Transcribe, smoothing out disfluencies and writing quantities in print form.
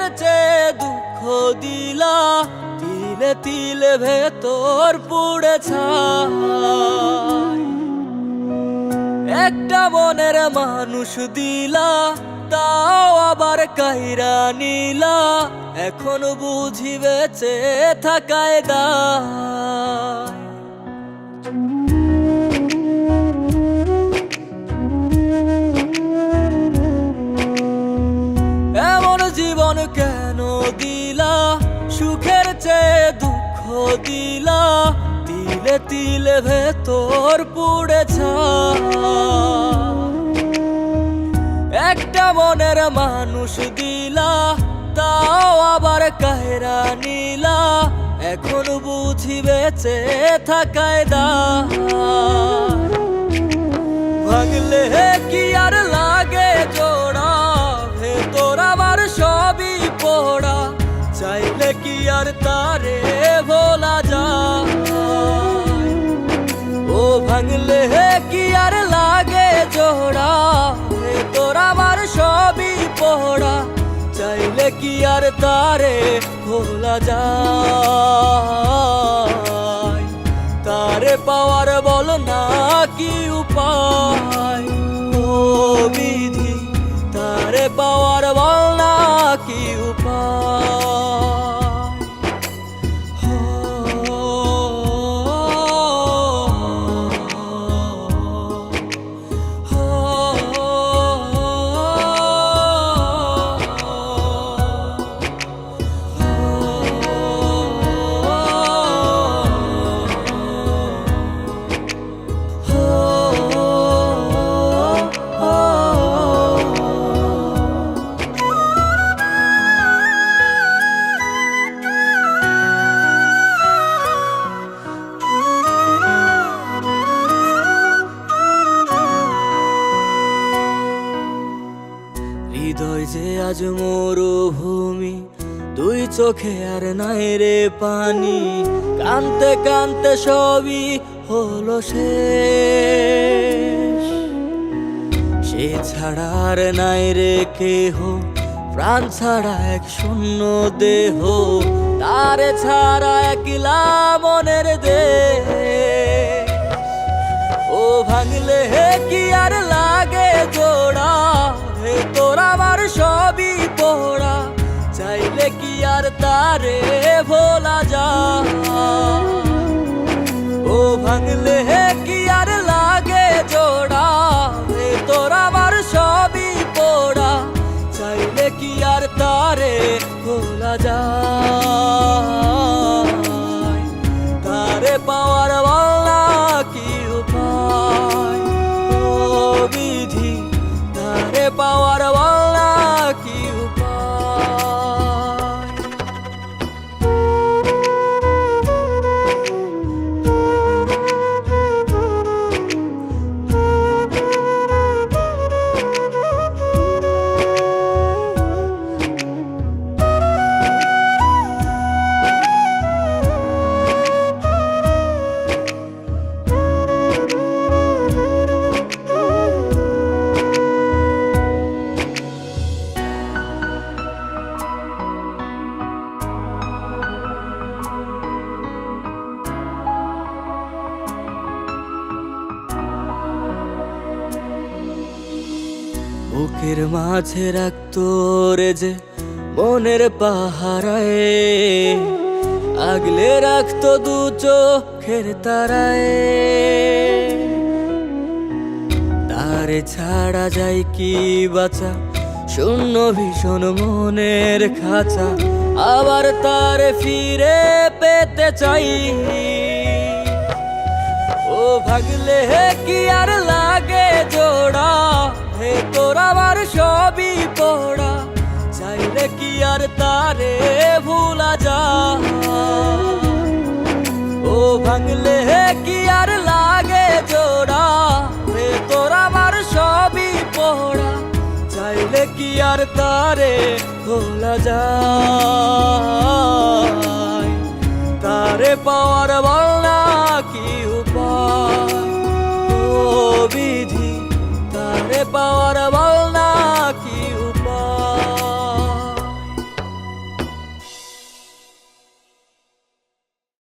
সুখের চেয়ে দুঃখ দিলা, তিলে তিলে ভেতর পুড়ে ছাই। একটা মনের মানুষ দিলা, তাও আবার কাইরা নিলা, এখন বুঝি বেঁচে থাকায় দায়। এমন জীবন কেন দিলা, সুখের চেয়ে দুঃখ দিলা, তিলে তিলে ভেতর পুড়ে ছাই। একটা মনের মানুষ দিলা, তাও আবার কাহেরা নিলা, এখন বুঝি বেঁচে থাকায় দায়। ভাঙলে কি আর লাগে জোড়া, ভেতর আমার সবই পোড়া, চাইলে কি আর তারে ভোলা যায়। ও ভাঙলে কি আর লাগে জোড়া, ভেতর আমার সবই পোড়া, চাইলে কি আর তারে ভোলা যায়। তারে পাওয়ার বল না কি উপায়, ও বিধি তারে পাওয়ার বল না কি উপায়। হৃদয় যে আজ মরুভূমি, দুই চোখে আর নাই রে পানি, কানতে কানতে সবই হলো শেষ। সে ছাড়া আর নাই রে কেহ, প্রাণ ছাড়া এক শূন্য দেহ, তারে ছাড়া একলা মনের দেহ। ও ভাঙলে কি আর লাগে জোড়া, ভেতর আমার সবই পোড়া, চাইলে কি আর তারে ভোলা যায়। ও ভাঙলে কি আর লাগে জোড়া, ভেতর আমার সবই পোড়া, চাইলে কি আর তারে ভোলা যায়। তারে পাওয়ার বলা কি উপায়, ও বিধি তারে পাওয়ার বলা কি উপায়। বুকের মাঝে রাখতো রে যে মনের পাহারায়, আগলে রাখতো দু চোখের তারায়। তারে ছাড়া যায় কি বাঁচা, শূন্য ভীষণ মনের খাঁচা, আবার তারে ফিরে পেতে চাই। ও ভাগলে কি আর লাগে জোড়া, ভেতর আমার সবই পোড়া, চাইলে কি আর তারে ভুলা যায়। ও ভাঙলে কি আর লাগে জোড়া, ভেতর আমার সবই পোড়া, চাইলে কি আর তারে ভোলা যায়। তারে পাওয়ার বলা কি উপায়, ও বিধি তারে পাওয়ার